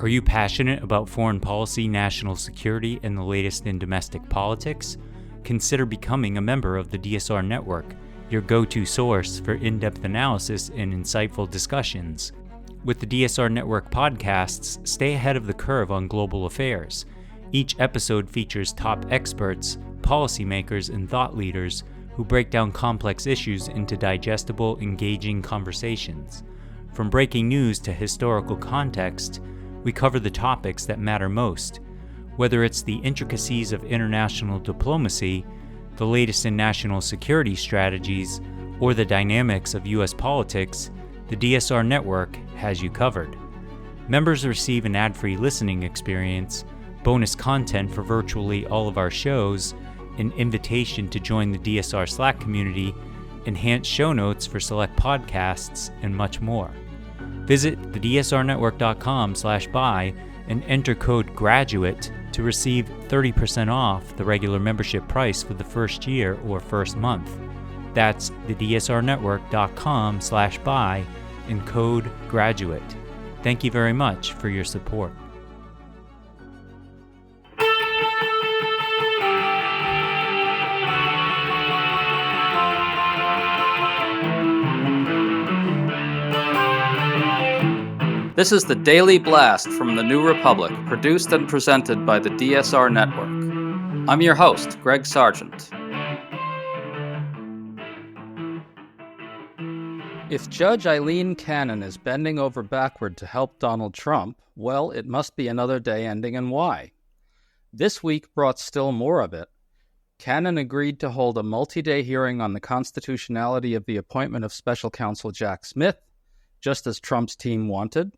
Are you passionate about foreign policy, national security, and the latest in domestic politics? Consider becoming a member of the DSR Network, your go-to source for in-depth analysis and insightful discussions. With the DSR Network podcasts, stay ahead of the curve on global affairs. Each episode features top experts, policymakers, and thought leaders who break down complex issues into digestible, engaging conversations. From breaking news to historical context, we cover the topics that matter most. Whether it's the intricacies of international diplomacy, the latest in national security strategies, or the dynamics of U.S. politics, the DSR Network has you covered. Members receive an ad-free listening experience, bonus content for virtually all of our shows, an invitation to join the DSR Slack community, enhanced show notes for select podcasts, and much more. Visit thedsrnetwork.com/buy and enter code GRADUATE to receive 30% off the regular membership price for the first year or first month. That's thedsrnetwork.com/buy and code GRADUATE. Thank you very much for your support. This is the Daily Blast from the New Republic, produced and presented by the DSR Network. I'm your host, Greg Sargent. If Judge Eileen Cannon is bending over backward to help Donald Trump, well, it must be another day ending in Y. This week brought still more of it. Cannon agreed to hold a multi-day hearing on the constitutionality of the appointment of Special Counsel Jack Smith, just as Trump's team wanted.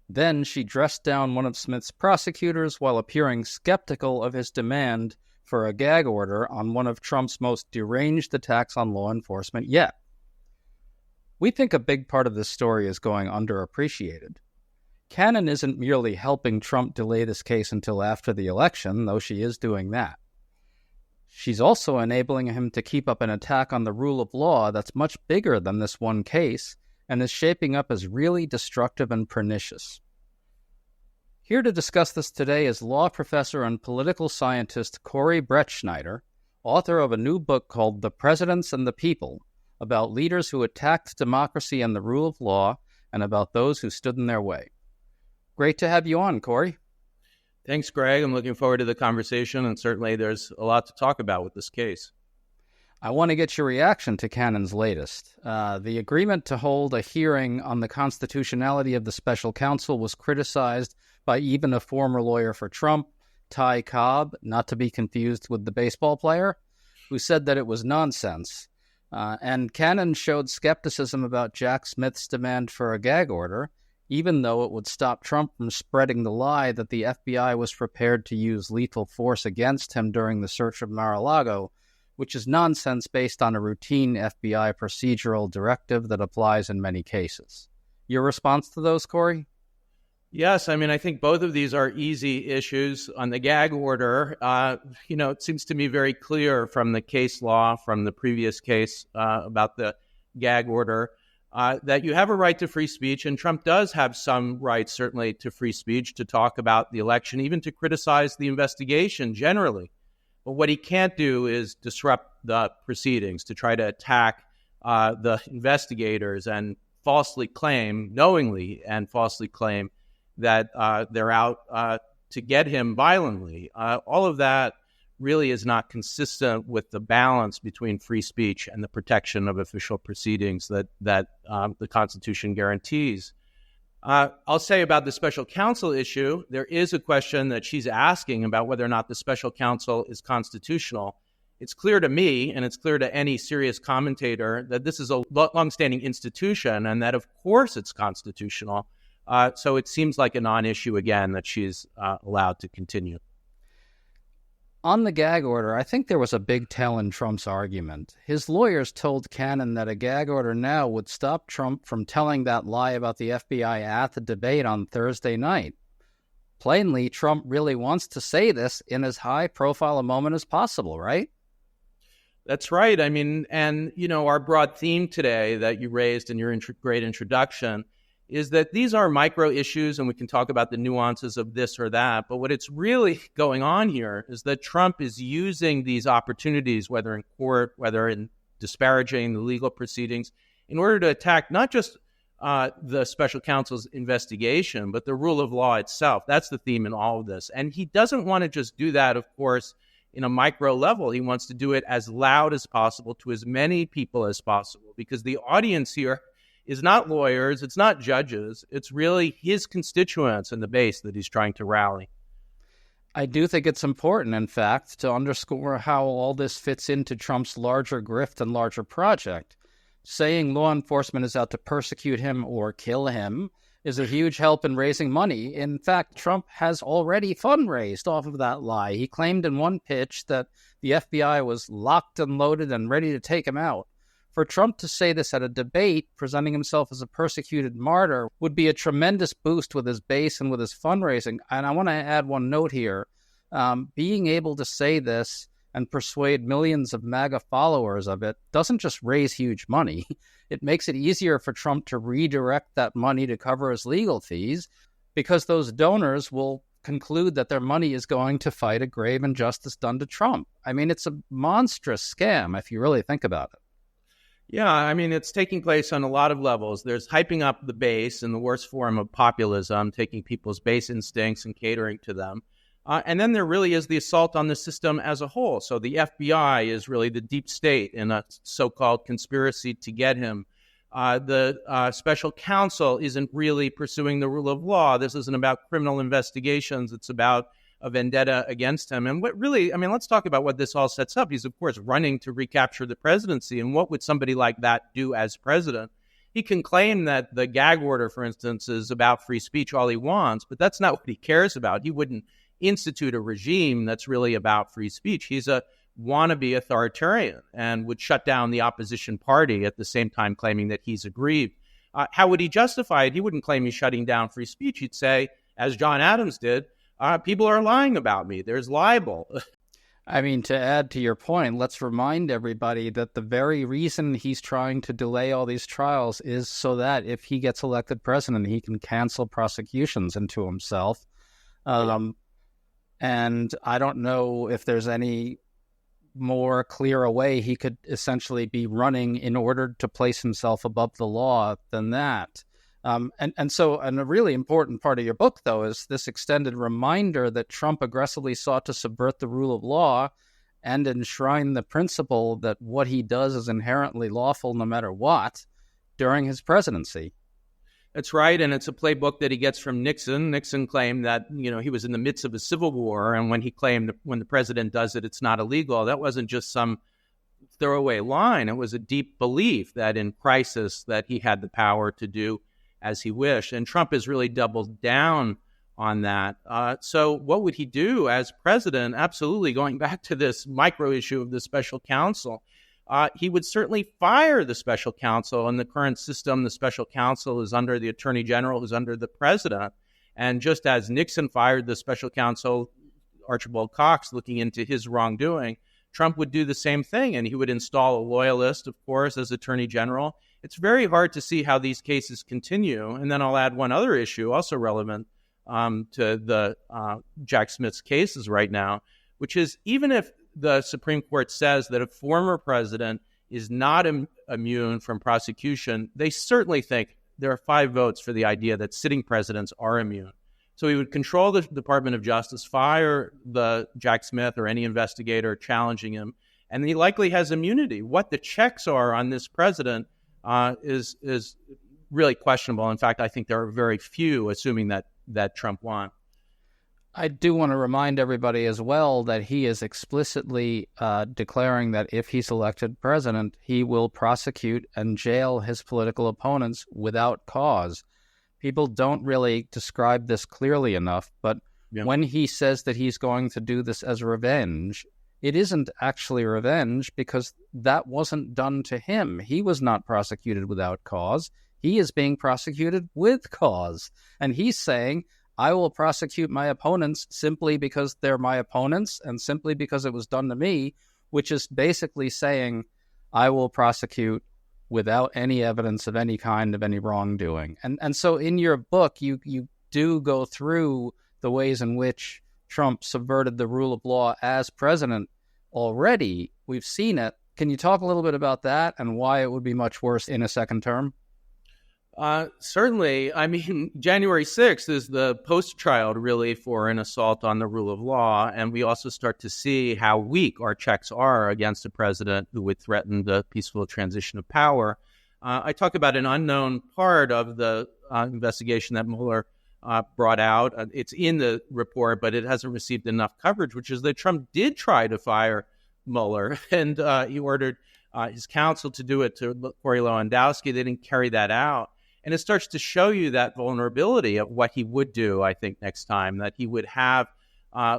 Then she dressed down one of Smith's prosecutors while appearing skeptical of his demand for a gag order on one of Trump's most deranged attacks on law enforcement yet. We think a big part of this story is going underappreciated. Cannon isn't merely helping Trump delay this case until after the election, though she is doing that. She's also enabling him to keep up an attack on the rule of law that's much bigger than this one case, and is shaping up as really destructive and pernicious. Here to discuss this today is law professor and political scientist Corey Brettschneider, author of a new book called The Presidents and the People, about leaders who attacked democracy and the rule of law, and about those who stood in their way. Great to have you on, Corey. Thanks, Greg. I'm looking forward to the conversation, and certainly there's a lot to talk about with this case. I want to get your reaction to Cannon's latest. The agreement to hold a hearing on the constitutionality of the special counsel was criticized by even a former lawyer for Trump, Ty Cobb, not to be confused with the baseball player, who said that it was nonsense. And Cannon showed skepticism about Jack Smith's demand for a gag order, even though it would stop Trump from spreading the lie that the FBI was prepared to use lethal force against him during the search of Mar-a-Lago, which is nonsense based on a routine FBI procedural directive that applies in many cases. Your response to those, Corey? Yes, I think both of these are easy issues. On the gag order, it seems to me very clear from the case law, from the previous case about the gag order, that you have a right to free speech, and Trump does have some rights, certainly, to free speech, to talk about the election, even to criticize the investigation generally. But what he can't do is disrupt the proceedings, to try to attack the investigators and knowingly falsely claim that they're out to get him violently. All of that really is not consistent with the balance between free speech and the protection of official proceedings that the Constitution guarantees. I'll say about the special counsel issue, there is a question that she's asking about whether or not the special counsel is constitutional. It's clear to me, and it's clear to any serious commentator, that this is a longstanding institution and that, of course, it's constitutional. So it seems like a non-issue, again, that she's allowed to continue. On the gag order, I think there was a big tell in Trump's argument. His lawyers told Cannon that a gag order now would stop Trump from telling that lie about the FBI at the debate on Thursday night. Plainly, Trump really wants to say this in as high-profile a moment as possible, right? That's right. And, our broad theme today that you raised in your great introduction is that these are micro issues, and we can talk about the nuances of this or that. But what it's really going on here is that Trump is using these opportunities, whether in court, whether in disparaging the legal proceedings, in order to attack not just the special counsel's investigation, but the rule of law itself. That's the theme in all of this. And he doesn't want to just do that, of course, in a micro level. He wants to do it as loud as possible to as many people as possible, because the audience here is not lawyers, it's not judges, it's really his constituents and the base that he's trying to rally. I do think it's important, in fact, to underscore how all this fits into Trump's larger grift and larger project. Saying law enforcement is out to persecute him or kill him is a huge help in raising money. In fact, Trump has already fundraised off of that lie. He claimed in one pitch that the FBI was locked and loaded and ready to take him out. For Trump to say this at a debate, presenting himself as a persecuted martyr, would be a tremendous boost with his base and with his fundraising. And I want to add one note here. Being able to say this and persuade millions of MAGA followers of it doesn't just raise huge money. It makes it easier for Trump to redirect that money to cover his legal fees, because those donors will conclude that their money is going to fight a grave injustice done to Trump. I mean, it's a monstrous scam if you really think about it. Yeah, I mean, it's taking place on a lot of levels. There's hyping up the base in the worst form of populism, taking people's base instincts and catering to them. And then there really is the assault on the system as a whole. So the FBI is really the deep state in a so-called conspiracy to get him. The special counsel isn't really pursuing the rule of law. This isn't about criminal investigations. It's about a vendetta against him. And what really, I mean, let's talk about what this all sets up. He's, of course, running to recapture the presidency. And what would somebody like that do as president? He can claim that the gag order, for instance, is about free speech all he wants, but that's not what he cares about. He wouldn't institute a regime that's really about free speech. He's a wannabe authoritarian and would shut down the opposition party at the same time claiming that he's aggrieved. How would he justify it? He wouldn't claim he's shutting down free speech. He'd say, as John Adams did, people are lying about me. There's libel. I mean, to add to your point, let's remind everybody that the very reason he's trying to delay all these trials is so that if he gets elected president, he can cancel prosecutions into himself. And I don't know if there's any more clear a way he could essentially be running in order to place himself above the law than that. And so a really important part of your book, though, is this extended reminder that Trump aggressively sought to subvert the rule of law and enshrine the principle that what he does is inherently lawful no matter what during his presidency. That's right, and it's a playbook that he gets from Nixon. Nixon claimed that, he was in the midst of a civil war, and when he claimed that when the president does it, it's not illegal, that wasn't just some throwaway line. It was a deep belief that in crisis that he had the power to do as he wished, and Trump has really doubled down on that. So what would he do as president? Absolutely, going back to this micro issue of the special counsel, he would certainly fire the special counsel. In the current system, the special counsel is under the attorney general, who's under the president. And just as Nixon fired the special counsel, Archibald Cox, looking into his wrongdoing, Trump would do the same thing. And he would install a loyalist, of course, as attorney general. It's very hard to see how these cases continue. And then I'll add one other issue, also relevant to the Jack Smith's cases right now, which is even if the Supreme Court says that a former president is not immune from prosecution, they certainly think there are 5 votes for the idea that sitting presidents are immune. So he would control the Department of Justice, fire the Jack Smith or any investigator challenging him, and he likely has immunity. What the checks are on this president is really questionable. In fact, I think there are very few, assuming that Trump won. I do want to remind everybody as well that he is explicitly declaring that if he's elected president, he will prosecute and jail his political opponents without cause. People don't really describe this clearly enough, but when he says that he's going to do this as revenge, it isn't actually revenge because that wasn't done to him. He was not prosecuted without cause. He is being prosecuted with cause. And he's saying, I will prosecute my opponents simply because they're my opponents and simply because it was done to me, which is basically saying I will prosecute without any evidence of any kind of any wrongdoing. And so in your book, you do go through the ways in which Trump subverted the rule of law as president already. We've seen it. Can you talk a little bit about that and why it would be much worse in a second term? Certainly. I mean, January 6th is the poster child, really, for an assault on the rule of law. And we also start to see how weak our checks are against a president who would threaten the peaceful transition of power. I talk about an unknown part of the investigation that Mueller brought out. It's in the report, but it hasn't received enough coverage, which is that Trump did try to fire Mueller, and he ordered his counsel to do it to Corey Lewandowski. They didn't carry that out. And it starts to show you that vulnerability of what he would do, I think, next time, that he would have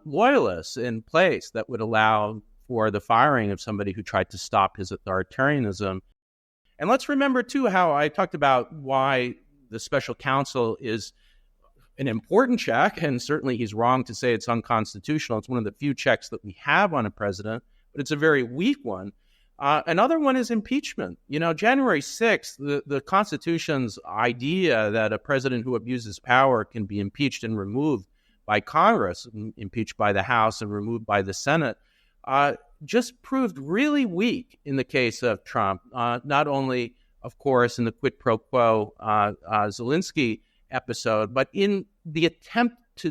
loyalists in place that would allow for the firing of somebody who tried to stop his authoritarianism. And let's remember, too, how I talked about why the special counsel is an important check, and certainly he's wrong to say it's unconstitutional. It's one of the few checks that we have on a president, but it's a very weak one. Another one is impeachment. You know, January 6th, the Constitution's idea that a president who abuses power can be impeached and removed by Congress, impeached by the House and removed by the Senate, just proved really weak in the case of Trump. Not only, of course, in the quid pro quo Zelensky episode, but in the attempt to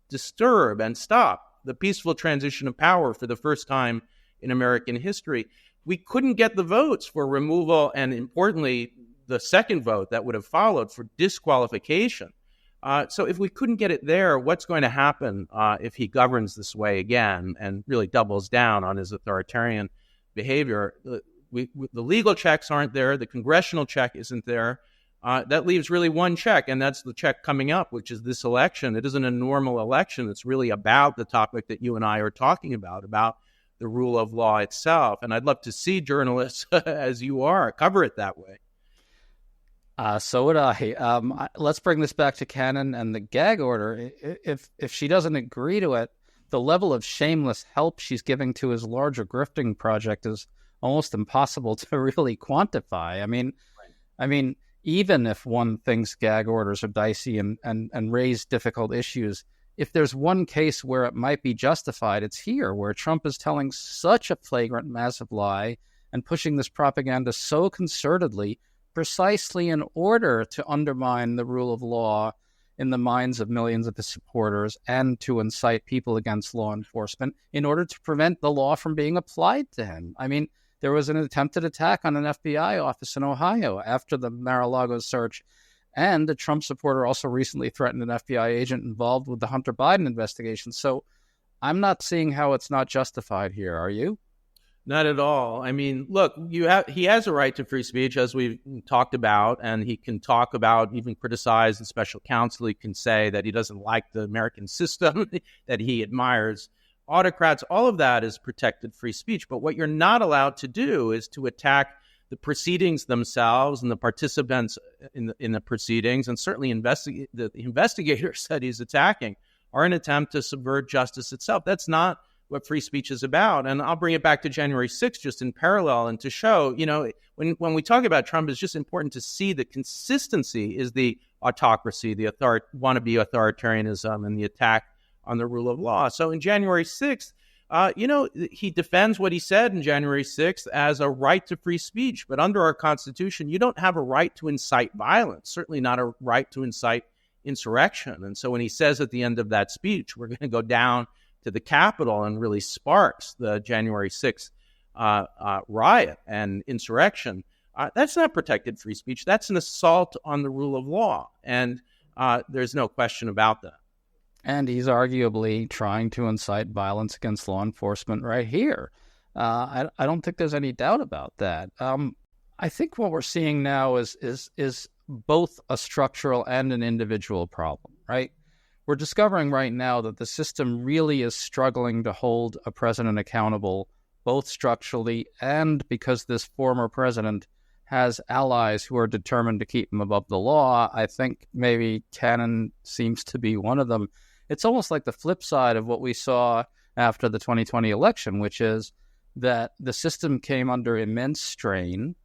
disturb and stop the peaceful transition of power for the first time in American history. We couldn't get the votes for removal and, importantly, the second vote that would have followed for disqualification. So if we couldn't get it there, what's going to happen if he governs this way again and really doubles down on his authoritarian behavior? The legal checks aren't there. The congressional check isn't there. That leaves really one check, and that's the check coming up, which is this election. It isn't a normal election. It's really about the topic that you and I are talking about the rule of law itself. And I'd love to see journalists, as you are, cover it that way. So would I. Let's bring this back to Cannon and the gag order. If she doesn't agree to it, the level of shameless help she's giving to his larger grifting project is almost impossible to really quantify. I mean, even if one thinks gag orders are dicey and raise difficult issues, if there's one case where it might be justified, it's here, where Trump is telling such a flagrant, massive lie and pushing this propaganda so concertedly, precisely in order to undermine the rule of law in the minds of millions of his supporters and to incite people against law enforcement in order to prevent the law from being applied to him. I mean, there was an attempted attack on an FBI office in Ohio after the Mar-a-Lago search. And a Trump supporter also recently threatened an FBI agent involved with the Hunter Biden investigation. So I'm not seeing how it's not justified here. Are you? Not at all. I mean, look, he has a right to free speech, as we've talked about, and he can talk about, even criticize the special counsel. He can say that he doesn't like the American system, that he admires autocrats. All of that is protected free speech. But what you're not allowed to do is to attack the proceedings themselves and the participants in the proceedings, and certainly the investigators that he's attacking are an attempt to subvert justice itself. That's not what free speech is about. And I'll bring it back to January 6th just in parallel and to show, you know, when we talk about Trump, it's just important to see the consistency is the autocracy, the wannabe authoritarianism, and the attack on the rule of law. So in January 6th, he defends what he said in January 6th as a right to free speech. But under our Constitution, you don't have a right to incite violence, certainly not a right to incite insurrection. And so when he says at the end of that speech, we're going to go down to the Capitol and really sparks the January 6th riot and insurrection, that's not protected free speech. That's an assault on the rule of law. And there's no question about that. And he's arguably trying to incite violence against law enforcement right here. I don't think there's any doubt about that. I think what we're seeing now is both a structural and an individual problem, right? We're discovering right now that the system really is struggling to hold a president accountable, both structurally and because this former president has allies who are determined to keep him above the law. I think maybe Cannon seems to be one of them. It's almost like the flip side of what we saw after the 2020 election, which is that the system came under immense strain.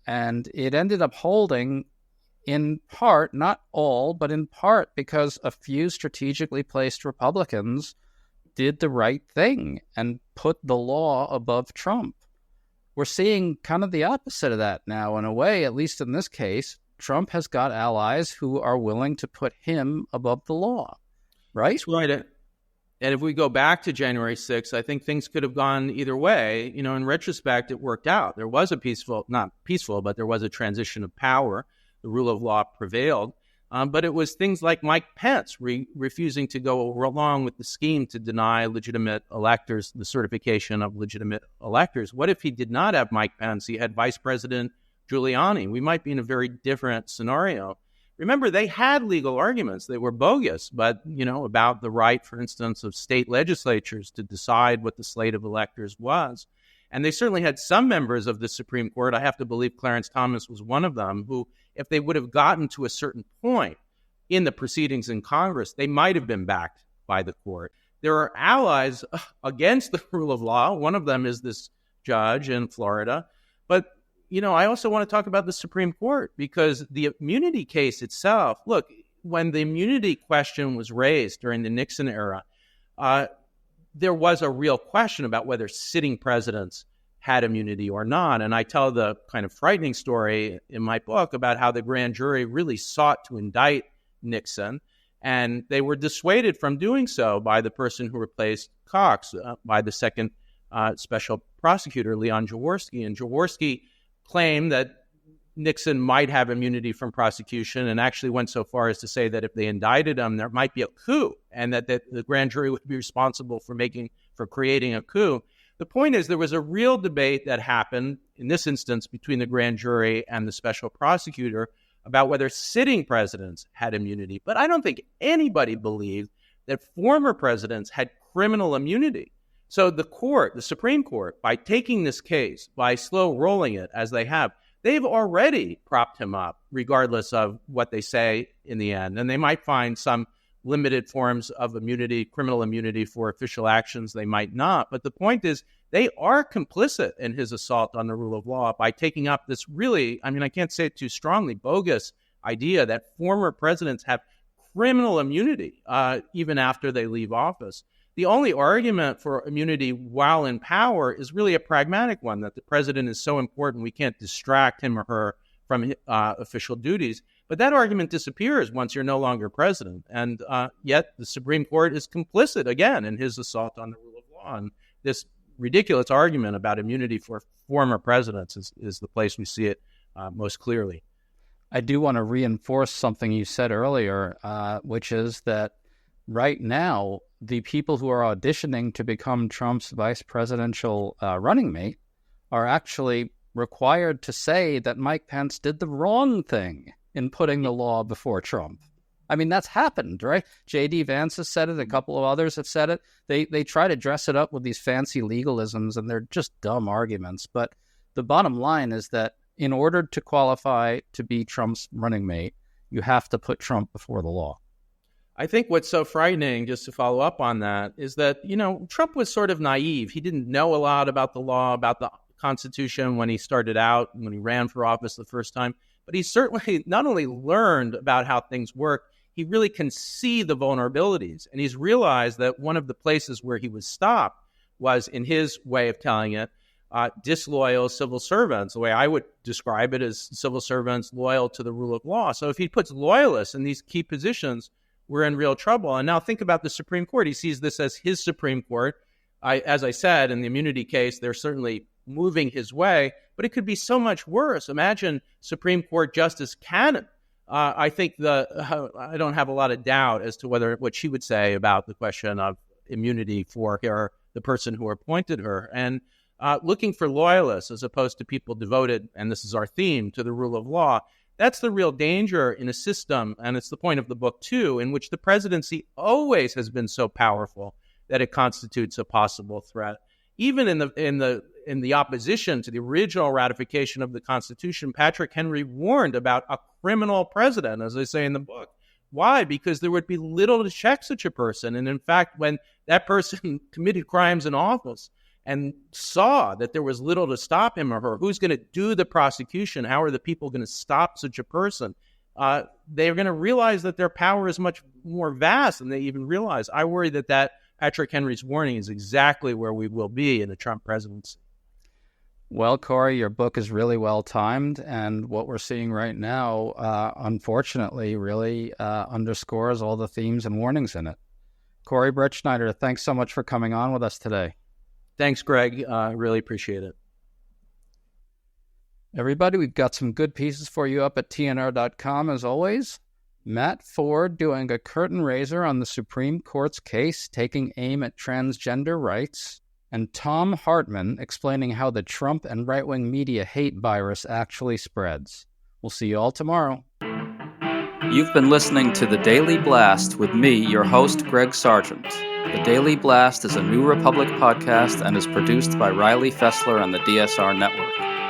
And it ended up holding in part, not all, but in part because a few strategically placed Republicans did the right thing and put the law above Trump. We're seeing kind of the opposite of that now, in a way, at least in this case. Trump has got allies who are willing to put him above the law, right? That's right. And if we go back to January 6th, I think things could have gone either way. In retrospect, it worked out. There was not peaceful, but there was a transition of power. The rule of law prevailed. But it was things like Mike Pence refusing to go along with the scheme to deny legitimate electors the certification of legitimate electors. What if he did not have Mike Pence? He had Vice President Giuliani. We might be in a very different scenario. Remember, they had legal arguments. They were bogus, but, about the right, for instance, of state legislatures to decide what the slate of electors was. And they certainly had some members of the Supreme Court, I have to believe Clarence Thomas was one of them, who, if they would have gotten to a certain point in the proceedings in Congress, they might have been backed by the court. There are allies against the rule of law. One of them is this judge in Florida. But, I also want to talk about the Supreme Court, because the immunity case itself, look, when the immunity question was raised during the Nixon era, there was a real question about whether sitting presidents had immunity or not. And I tell the kind of frightening story in my book about how the grand jury really sought to indict Nixon, and they were dissuaded from doing so by the person who replaced Cox, by the second special prosecutor, Leon Jaworski. And Jaworski claimed that Nixon might have immunity from prosecution, and actually went so far as to say that if they indicted him, there might be a coup, and that the grand jury would be responsible for creating a coup. The point is, there was a real debate that happened in this instance between the grand jury and the special prosecutor about whether sitting presidents had immunity. But I don't think anybody believed that former presidents had criminal immunity. So the Supreme Court, by taking this case, by slow rolling it as they have, they've already propped him up, regardless of what they say in the end. And they might find some limited forms of immunity, criminal immunity for official actions. They might not. But the point is, they are complicit in his assault on the rule of law by taking up this really, I can't say it too strongly, bogus idea that former presidents have criminal immunity even after they leave office. The only argument for immunity while in power is really a pragmatic one, that the president is so important we can't distract him or her from official duties. But that argument disappears once you're no longer president. And yet the Supreme Court is complicit, again, in his assault on the rule of law. And this ridiculous argument about immunity for former presidents is the place we see it most clearly. I do want to reinforce something you said earlier, which is that right now, the people who are auditioning to become Trump's vice presidential running mate are actually required to say that Mike Pence did the wrong thing in putting the law before Trump. That's happened, right? J.D. Vance has said it. A couple of others have said it. They try to dress it up with these fancy legalisms, and they're just dumb arguments. But the bottom line is that in order to qualify to be Trump's running mate, you have to put Trump before the law. I think what's so frightening, just to follow up on that, is that, Trump was sort of naive. He didn't know a lot about the law, about the Constitution when he started out, when he ran for office the first time. But he certainly not only learned about how things work, he really can see the vulnerabilities. And he's realized that one of the places where he was stopped was, in his way of telling it, disloyal civil servants. The way I would describe it is civil servants loyal to the rule of law. So if he puts loyalists in these key positions, we're in real trouble. And now think about the Supreme Court. He sees this as his Supreme Court. As I said, in the immunity case, they're certainly moving his way, but it could be so much worse. Imagine Supreme Court Justice Cannon. I think I don't have a lot of doubt as to what she would say about the question of immunity for her, the person who appointed her, and looking for loyalists as opposed to people devoted, and this is our theme, to the rule of law. That's the real danger in a system, and it's the point of the book too, in which the presidency always has been so powerful that it constitutes a possible threat. Even in the opposition to the original ratification of the Constitution, Patrick Henry warned about a criminal president, as I say in the book. Why? Because there would be little to check such a person. And in fact, when that person committed crimes in office, and saw that there was little to stop him or her, who's going to do the prosecution? How are the people going to stop such a person? They're going to realize that their power is much more vast than they even realize. I worry that Patrick Henry's warning is exactly where we will be in the Trump presidency. Well, Corey, your book is really well timed, and what we're seeing right now, unfortunately, really underscores all the themes and warnings in it. Corey Bretschneider, thanks so much for coming on with us today. Thanks, Greg. Really appreciate it. Everybody, we've got some good pieces for you up at TNR.com as always. Matt Ford doing a curtain raiser on the Supreme Court's case, taking aim at transgender rights. And Tom Hartman explaining how the Trump and right-wing media hate virus actually spreads. We'll see you all tomorrow. You've been listening to The Daily Blast with me, your host, Greg Sargent. The Daily Blast is a New Republic podcast and is produced by Riley Fessler and the DSR Network.